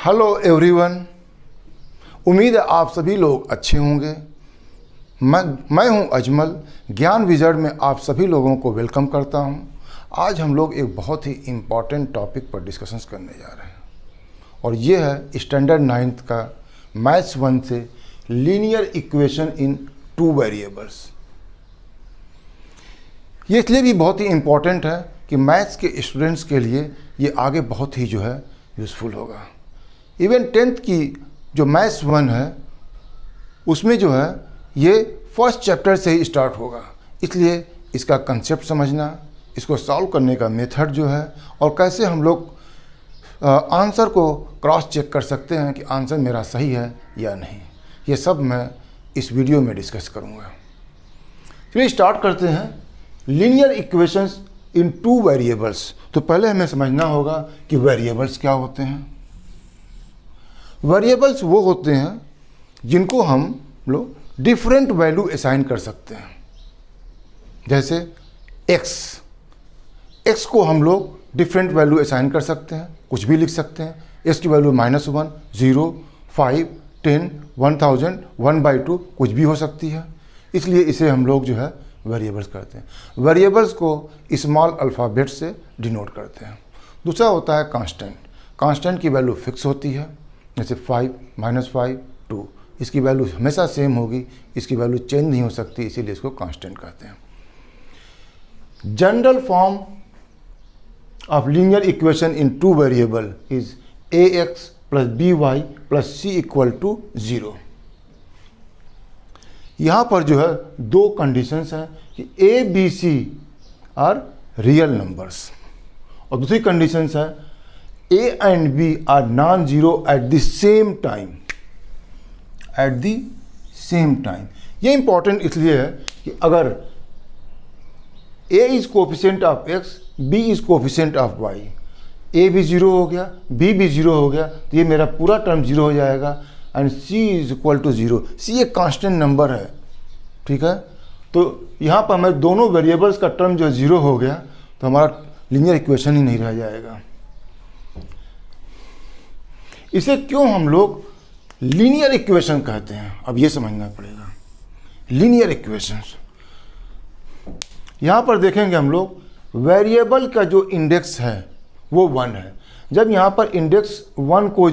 Hello everyone, उम्मीद है आप सभी लोग अच्छे होंगे। मैं हूं अजमल, ज्ञान विजर्ड में आप सभी लोगों को वेलकम करता हूं। आज हम लोग एक बहुत ही इम्पॉर्टेंट टॉपिक पर डिस्कशंस करने जा रहे हैं और ये है स्टैंडर्ड 9th का मैथ्स 1 से लीनियर इक्वेशन इन 2 वेरिएबल्स। ये इसलिए भी बहुत ही इम्पॉर्टेंट है कि मैथ्स के स्टूडेंट्स के लिए ये आगे बहुत ही यूज़फुल होगा। इवन 10th की जो मैथ्स 1 है उसमें ये फर्स्ट चैप्टर से ही स्टार्ट होगा, इसलिए इसका कंसेप्ट समझना, इसको सॉल्व करने का मेथड और कैसे हम लोग आंसर को क्रॉस चेक कर सकते हैं कि आंसर मेरा सही है या नहीं, ये सब मैं इस वीडियो में डिस्कस करूँगा। चलिए स्टार्ट करते हैं। लीनियर इक्वेशंस इन 2 वेरिएबल्स। तो पहले हमें समझना होगा कि वेरिएबल्स क्या होते हैं। वेरिएबल्स वो होते हैं जिनको हम लोग डिफरेंट वैल्यू असाइन कर सकते हैं। जैसे x को हम लोग डिफरेंट वैल्यू असाइन कर सकते हैं, कुछ भी लिख सकते हैं। x की वैल्यू -1, 0, 5, 10, 1000, 1/2 कुछ भी हो सकती है, इसलिए इसे हम लोग वेरिएबल्स करते हैं। वेरिएबल्स को स्मॉल अल्फ़ाबेट से डिनोट करते हैं। दूसरा होता है कांस्टेंट। कांस्टेंट की वैल्यू फिक्स होती है, जैसे 5, -5, 2। इसकी वैल्यू हमेशा सेम होगी, इसकी वैल्यू चेंज नहीं हो सकती, इसीलिए इसको कांस्टेंट कहते हैं। General form of linear equation in 2 variable is ax + by + c = 0। यहाँ पर 2 कंडीशंस हैं कि a, b, c are real numbers, और दूसरी कंडीशंस है a and b are non zero at the same time. ये इंपॉर्टेंट इसलिए है कि अगर a is coefficient of x, b is coefficient of y, a भी 0 हो गया, b भी 0 हो गया, तो ये मेरा पूरा टर्म 0 हो जाएगा एंड c = 0। c एक कांस्टेंट नंबर है, ठीक है। तो यहाँ पर हमें दोनों वेरिएबल्स का टर्म 0 हो गया तो हमारा लीनियर इक्वेशन ही नहीं रह जाएगा। इसे क्यों हम लोग लीनियर इक्वेशन कहते हैं, अब ये समझना पड़ेगा। लीनियर इक्वेशंस, यहाँ पर देखेंगे हम लोग वेरिएबल का जो इंडेक्स है वो 1 है। जब यहाँ पर इंडेक्स 1 को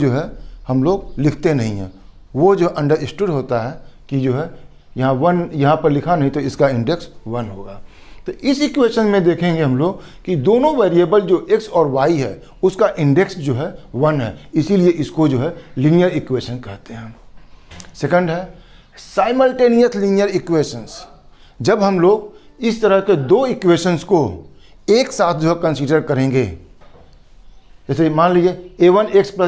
हम लोग लिखते नहीं हैं, वो अंडरस्टूड होता है कि यहाँ 1 यहाँ पर लिखा नहीं तो इसका इंडेक्स 1 होगा। तो इस इक्वेशन में देखेंगे हम लोग कि दोनों वेरिएबल जो x और y है उसका इंडेक्स 1 है, इसीलिए इसको लीनियर इक्वेशन कहते हैं। सेकंड है साइमल्टेनियस लीनियर इक्वेशंस। जब हम लोग इस तरह के 2 इक्वेशंस को एक साथ कंसीडर करेंगे, जैसे मान लीजिए a1x +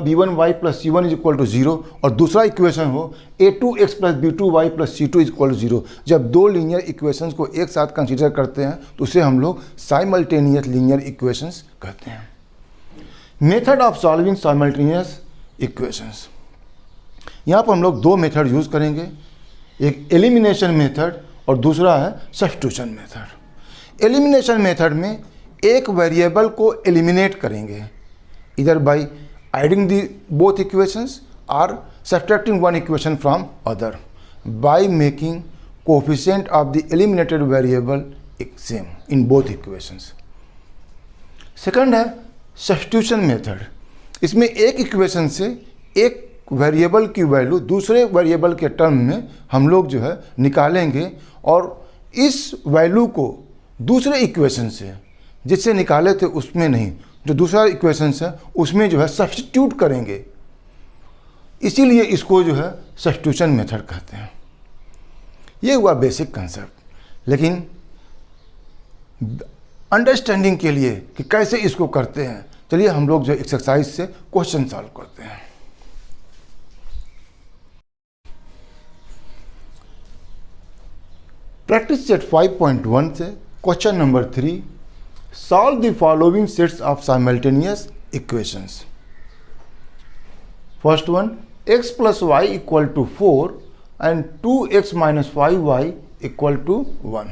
b1y + c1 = 0 और दूसरा इक्वेशन हो a2x + b2y + c2 = 0। जब 2 लीनियर इक्वेशंस को एक साथ कंसीडर करते हैं तो उसे हम लोग साइमल्टेनियस लीनियर इक्वेशंस कहते हैं। Method of solving simultaneous equations, यहाँ पर हम लोग 2 मेथड यूज़ करेंगे, एक एलिमिनेशन मेथड और दूसरा है सब्स्टिट्यूशन मेथड। एलिमिनेशन मेथड में एक वेरिएबल को एलिमिनेट करेंगे, इधर by adding the both equations और subtracting 1 equation from other by making coefficient of the eliminated variable same in both equations. Second है सब्स्टिट्यूशन मेथड। इसमें एक इक्वेशन से एक वेरिएबल की वैल्यू दूसरे वेरिएबल के टर्म में हम लोग निकालेंगे और इस वैल्यू को दूसरे इक्वेशन से जिससे निकाले थे उसमें नहीं, जो दूसरा इक्वेशन है उसमें सब्स्टिट्यूट करेंगे, इसीलिए इसको सब्स्टिट्यूशन मेथड कहते हैं। ये हुआ बेसिक कंसेप्ट, लेकिन अंडरस्टैंडिंग के लिए कि कैसे इसको करते हैं, चलिए हम लोग एक्सरसाइज से क्वेश्चन सॉल्व करते हैं। प्रैक्टिस सेट 5.1 से question number 3, Solve the following sets of simultaneous equations. First one, x + y = 4 and 2x - 5y = 1।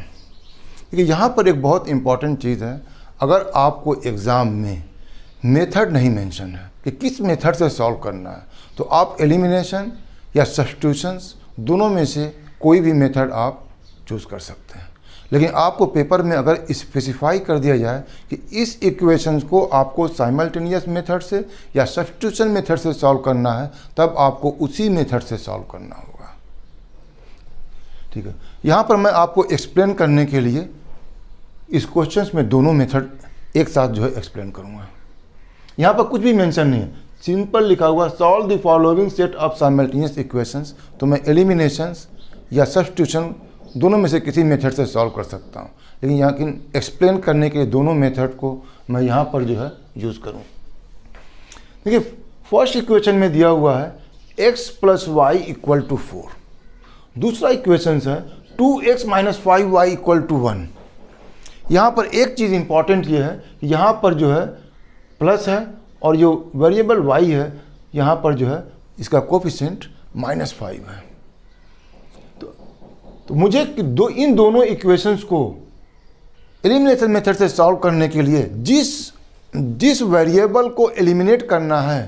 देखिए यहाँ पर एक बहुत इंपॉर्टेंट चीज़ है। अगर आपको एग्ज़ाम में मेथड नहीं मेंशन है कि किस मेथड से सॉल्व करना है, तो आप एलिमिनेशन या सब्स्टिट्यूशंस दोनों में से कोई भी मेथड आप चूज़ कर सकते हैं। लेकिन आपको पेपर में अगर स्पेसिफाई कर दिया जाए कि इस इक्वेशंस को आपको साइमल्टेनियस मेथड से या सब्स्टिट्यूशन मेथड से सॉल्व करना है, तब आपको उसी मेथड से सॉल्व करना होगा। ठीक है, यहाँ पर मैं आपको एक्सप्लेन करने के लिए इस क्वेश्चंस में दोनों मेथड एक साथ जो है एक्सप्लेन करूँगा। यहाँ पर कुछ भी मेंशन नहीं है, सिंपल लिखा हुआ solve the following set of simultaneous equations. तो मैं एलिमिनेशंस या सब्स्टिट्यूशन दोनों में से किसी मेथड से सॉल्व कर सकता हूँ, लेकिन यहाँ की एक्सप्लेन करने के लिए दोनों मेथड को मैं यहाँ पर जो है यूज़ करूँ। देखिए, फर्स्ट इक्वेशन में दिया हुआ है x + y = 4। दूसरा इक्वेशन है 2x - 5y = 1। यहाँ पर एक चीज़ इंपॉर्टेंट ये है, यहाँ पर जो है प्लस है और जो वेरिएबल y है यहाँ पर जो है इसका कोफिशिएंट -5 है। तो मुझे इन दोनों इक्वेशंस को एलिमिनेशन मेथड से सॉल्व करने के लिए जिस वेरिएबल को एलिमिनेट करना है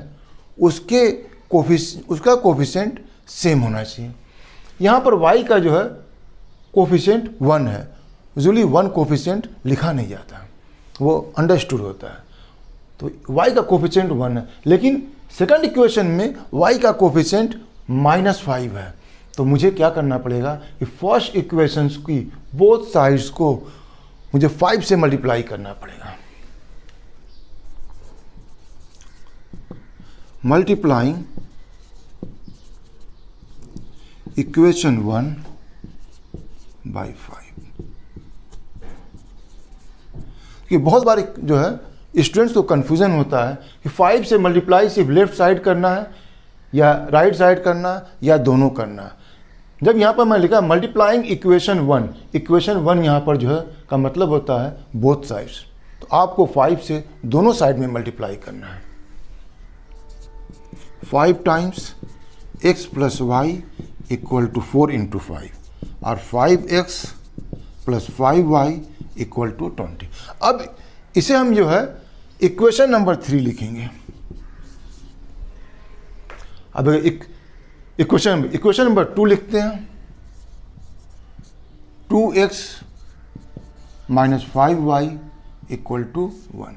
उसका कोफिशिएंट सेम होना चाहिए। यहाँ पर y का जो है कोफिशिएंट 1 है। यूजुअली 1 कोफिशिएंट लिखा नहीं जाता, वो अंडरस्टूड होता है। तो y का कोफिशिएंट 1 है, लेकिन सेकंड इक्वेशन में y का कोफिशिएंट -5 है। तो मुझे क्या करना पड़ेगा कि फर्स्ट इक्वेशंस की बोथ साइड्स को मुझे 5 से मल्टीप्लाई करना पड़ेगा। Multiplying equation 1 by 5। कि बहुत बार जो है स्टूडेंट्स को कन्फ्यूजन होता है कि 5 से मल्टीप्लाई सिर्फ लेफ्ट साइड करना है या राइट साइड करना या दोनों करना है। जब यहाँ पर मैं लिखा मल्टीप्लाइंग इक्वेशन 1 यहाँ पर जो है का मतलब होता है बोथ साइड्स। तो आपको 5 से दोनों साइड में मल्टीप्लाई करना है। 5 टाइम्स x + y = 4 × 5 और 5x + 5y = 20। अब इसे हम जो है इक्वेशन नंबर 3 लिखेंगे। अब इक्वेशन नंबर 2 लिखते हैं। 2x - 5y = 1।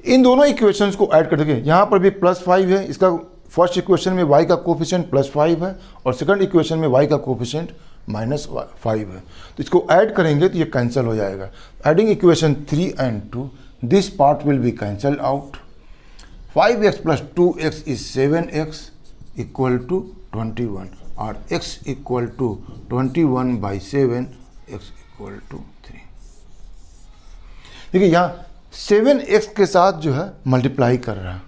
इन दोनों इक्वेशंस को ऐड कर देंगे। यहाँ पर भी +5 है, इसका फर्स्ट इक्वेशन में y का कोफिशिएंट +5 है और सेकंड इक्वेशन में y का कोफिशिएंट -5 है। तो इसको ऐड करेंगे तो ये कैंसिल हो जाएगा। Adding equation 3 and 2, this part will be cancelled out। 5x + 2x is 7x = 21 और x = 21/7, x = 3। देखिए यहाँ 7x के साथ जो है मल्टीप्लाई कर रहा है।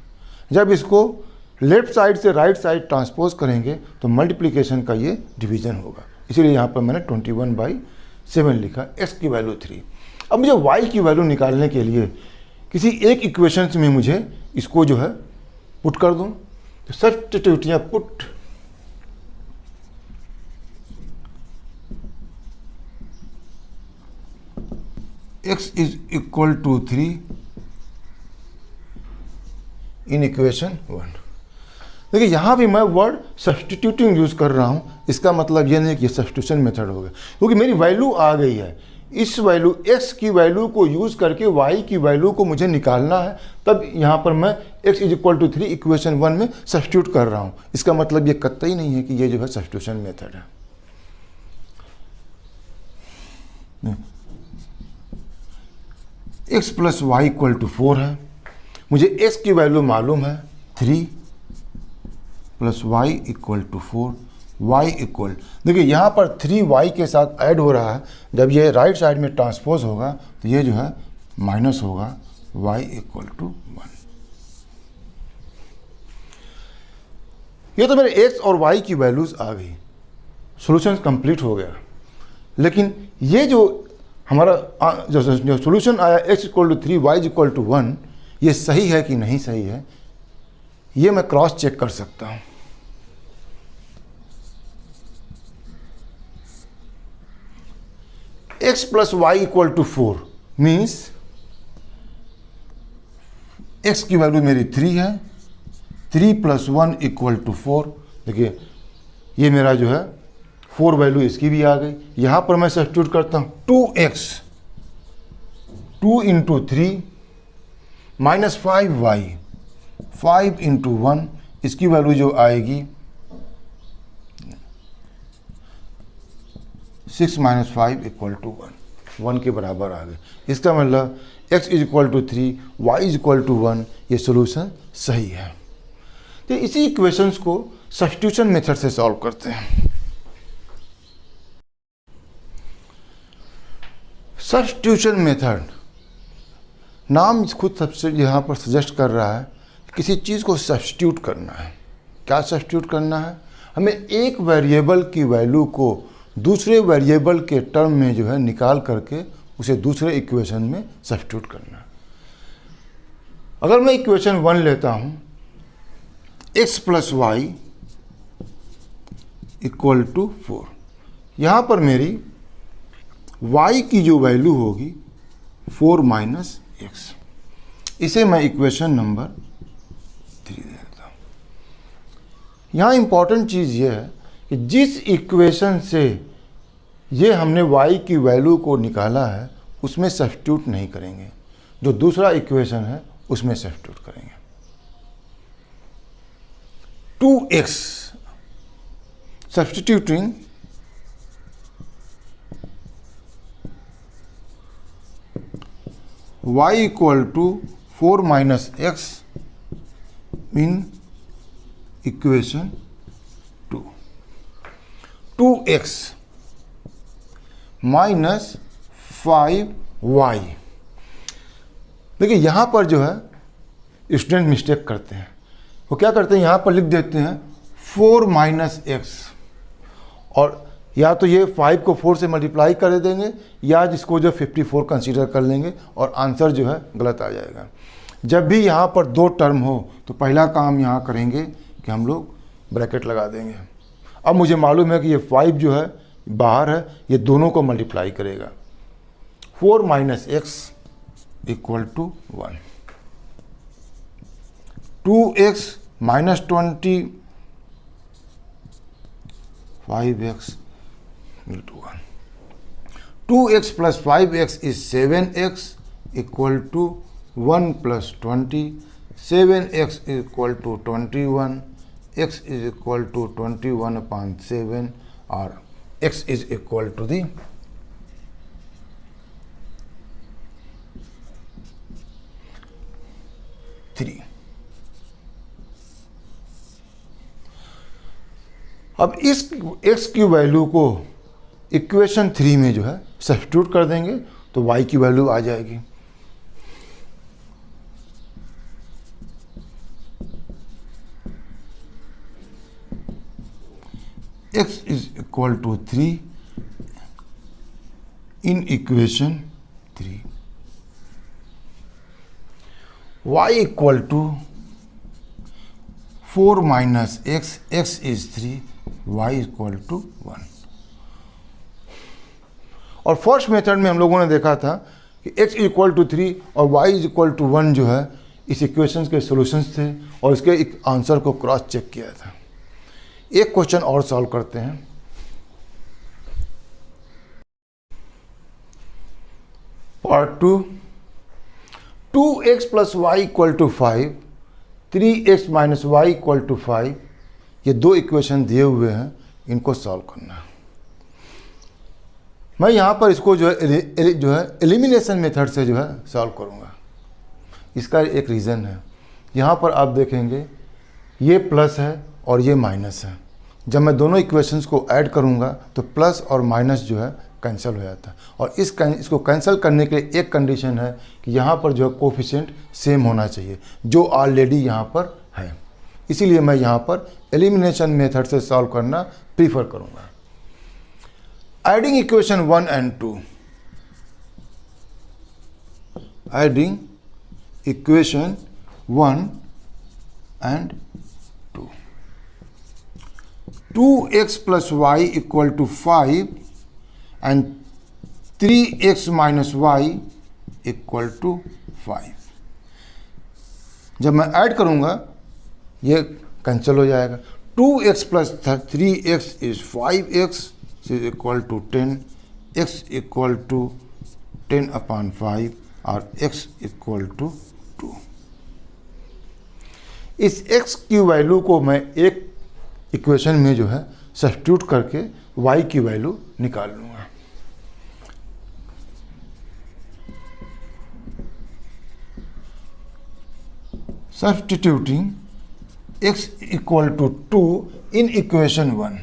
जब इसको लेफ्ट साइड से राइट साइड ट्रांसपोज करेंगे तो मल्टीप्लिकेशन का ये डिवीजन होगा, इसीलिए यहाँ पर मैंने 21/7 लिखा। x की वैल्यू 3। अब मुझे y की वैल्यू निकालने के लिए किसी एक इक्वेशन में मुझे इसको जो है पुट कर दूं। तो सब्स्टिट्यूट या पुट x = 3 इन इक्वेशन 1। देखिए यहाँ भी मैं वर्ड सब्स्टिट्यूटिंग यूज कर रहा हूँ, इसका मतलब ये नहीं कि सब्स्टिट्यूशन मेथड हो गया, क्योंकि मेरी वैल्यू आ गई है। इस वैल्यू x की वैल्यू को यूज़ करके y की वैल्यू को मुझे निकालना है, तब यहाँ पर मैं x = 3 इक्वेशन 1 में सब्स्टिट्यूट कर रहा हूँ। इसका मतलब ये कतई नहीं है कि ये जो है सब्स्टिट्यूशन मेथड है। x + y = 4 है। मुझे x की वैल्यू मालूम है 3 + y = 4। y = देखिए यहाँ पर 3y के साथ ऐड हो रहा है। जब ये राइट साइड में ट्रांसपोज होगा तो ये जो है माइनस होगा, y = 1। ये तो मेरे x और y की वैल्यूज आ गई, सॉल्यूशन कंप्लीट हो गया। लेकिन ये जो हमारा जो सॉल्यूशन आया x = 3 y = 1, ये सही है कि नहीं सही है, ये मैं क्रॉस चेक कर सकता हूँ। x plus y equal to 4 means x की वैल्यू मेरी 3 है, 3 प्लस 1 इक्वल टू 4। देखिए ये मेरा जो है 4 वैल्यू इसकी भी आ गई। यहाँ पर मैं सब्स्टिट्यूट करता हूँ 2x 2 into 3 minus 5y 5 into 1, इसकी वैल्यू जो आएगी 6 माइनस 5 इक्वल टू 1 के बराबर आ गए। इसका मतलब x is equal to 3 y is equal to 1, ये सोल्यूशन सही है। तो इसी इक्वेशंस को सब्स्टिट्यूशन मेथड से सॉल्व करते हैं। सब्स्टिट्यूशन मेथड नाम खुद सबसे यहाँ पर सजेस्ट कर रहा है, किसी चीज़ को सब्स्टिट्यूट करना है। क्या सब्स्टिट्यूट करना है? हमें एक वेरिएबल की वैल्यू को दूसरे वेरिएबल के टर्म में जो है निकाल करके उसे दूसरे इक्वेशन में सब्स्टिट्यूट करना है। अगर मैं इक्वेशन 1 लेता हूँ x plus y equal to 4, यहाँ पर मेरी y की जो वैल्यू होगी 4 माइनस एक्स, इसे मैं इक्वेशन नंबर 3 देता हूँ। यहाँ इंपॉर्टेंट चीज़ ये है कि जिस इक्वेशन से ये हमने y की वैल्यू को निकाला है उसमें सब्स्टिट्यूट नहीं करेंगे, जो दूसरा इक्वेशन है उसमें सब्स्टिट्यूट करेंगे। 2x substituting y equal to 4 minus x in equation 2, 2x minus 5y। देखिए यहाँ पर जो है स्टूडेंट मिस्टेक करते हैं, वो क्या करते हैं यहाँ पर लिख देते हैं 4 माइनस एक्स, और या तो ये 5 को 4 से मल्टीप्लाई कर देंगे या जिसको जो 54 कंसीडर कर लेंगे और आंसर जो है गलत आ जाएगा। जब भी यहाँ पर दो टर्म हो तो पहला काम यहाँ करेंगे कि हम लोग ब्रैकेट लगा देंगे। अब मुझे मालूम है कि ये 5 जो है बाहर है, ये दोनों को मल्टीप्लाई करेगा। 4 minus x equal to 1, 2x minus 20 5x into 1, 2x plus 5x is 7x equal to 1 plus 20, 7x is equal to 21, x is equal to 21 upon 7, or x is equal to the 3। अब इस x की value को equation 3 में जो है substitute कर देंगे तो y की वैल्यू आ जाएगी। x is equal to 3 in equation 3, y equal to 4 minus x, x is 3, y equal to 1। और फर्स्ट मेथड में हम लोगों ने देखा था कि x इक्वल टू 3 और y इक्वल टू 1 जो है इस इक्वेशंस के सॉल्यूशंस थे और इसके एक आंसर को क्रॉस चेक किया था। एक क्वेश्चन और सॉल्व करते हैं। Part 2, 2x plus y equal to 5, 3x minus y equal to 5, ये दो इक्वेशन दिए हुए हैं, इनको सॉल्व करना है। मैं यहाँ पर इसको जो है एलिमिनेशन मेथड से जो है सॉल्व करूँगा। इसका एक रीज़न है, यहाँ पर आप देखेंगे ये प्लस है और ये माइनस है। जब मैं दोनों इक्वेशंस को ऐड करूँगा तो प्लस और माइनस जो है कैंसिल हो जाता है, और इसको कैंसिल करने के लिए एक कंडीशन है कि यहाँ पर जो है कोफिशिएंट सेम होना चाहिए, जो ऑलरेडी यहाँ पर है। इसीलिए मैं यहाँ पर एलिमिनेशन मेथड से सॉल्व करना प्रीफर करूँगा। Adding equation 1 and 2, adding equation 1 and 2, 2x plus y equal to 5 and 3x minus y equal to 5। जब मैं ऐड करूँगा ये कैंसिल हो जाएगा। 2x plus 3x is 5x is equal to 10, x equal to 10/5 और x equal to 2। इस x की value को मैं एक इक्वेशन में जो है सब्स्टिट्यूट करके y की वैल्यू निकाल लूँगा। Substituting x equal to 2 in equation 1.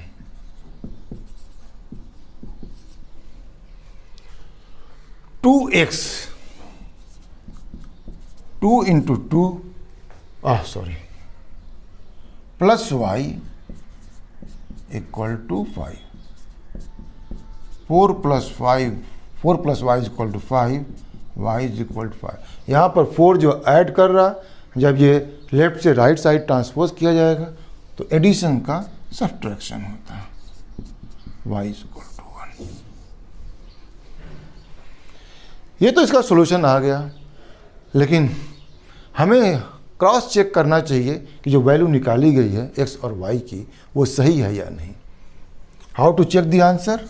2x 2 into 2 plus y equal to 5. 4 plus y is equal to 5, y is equal to 5। यहाँ पर 4 जो ऐड कर रहा, जब ये लेफ्ट से राइट साइड ट्रांसपोज किया जाएगा तो एडिशन का सब्ट्रैक्शन होता है, y इज इक्वल टू 1। ये तो इसका सॉल्यूशन आ गया, लेकिन हमें क्रॉस चेक करना चाहिए कि जो वैल्यू निकाली गई है x और y की वो सही है या नहीं। How to check the answer?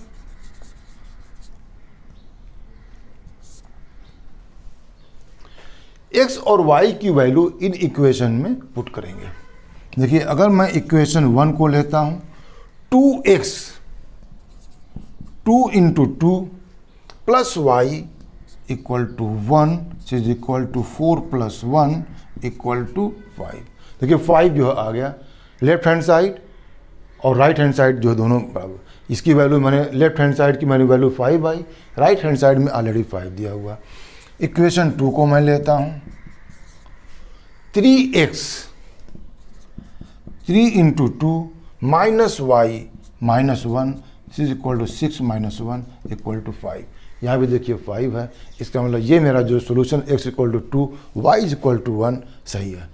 x और y की वैल्यू इन इक्वेशन में पुट करेंगे। देखिए, अगर मैं इक्वेशन 1 को लेता हूं, 2x 2 into 2 plus y equal to 1 is equal to 4 plus 1 equal to 5। देखिए 5 जो है आ गया लेफ्ट हैंड साइड और राइट हैंड साइड जो है दोनों बराबर। इसकी वैल्यू मैंने लेफ्ट हैंड साइड की मैंने वैल्यू 5 आई, राइट हैंड साइड में ऑलरेडी 5 दिया हुआ। इक्वेशन 2 को मैं लेता हूं, 3x 3 into 2 minus y minus 1 is equal to 6 minus 1 equal to 5। यहाँ भी देखिए 5 है, इसका मतलब ये मेरा जो solution x equal to 2 y is equal to 1 सही है।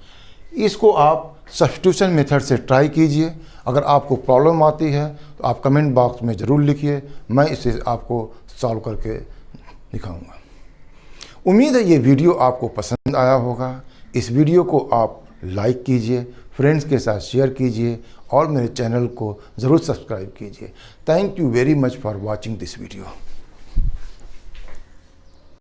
इसको आप सब्स्टिट्यूशन मेथड से ट्राई कीजिए। अगर आपको प्रॉब्लम आती है तो आप कमेंट बॉक्स में ज़रूर लिखिए, मैं इसे आपको सॉल्व करके दिखाऊंगा। उम्मीद है ये वीडियो आपको पसंद आया होगा। इस वीडियो को आप लाइक कीजिए, फ्रेंड्स के साथ शेयर कीजिए और मेरे चैनल को ज़रूर सब्सक्राइब कीजिए। Thank you very much for watching this video.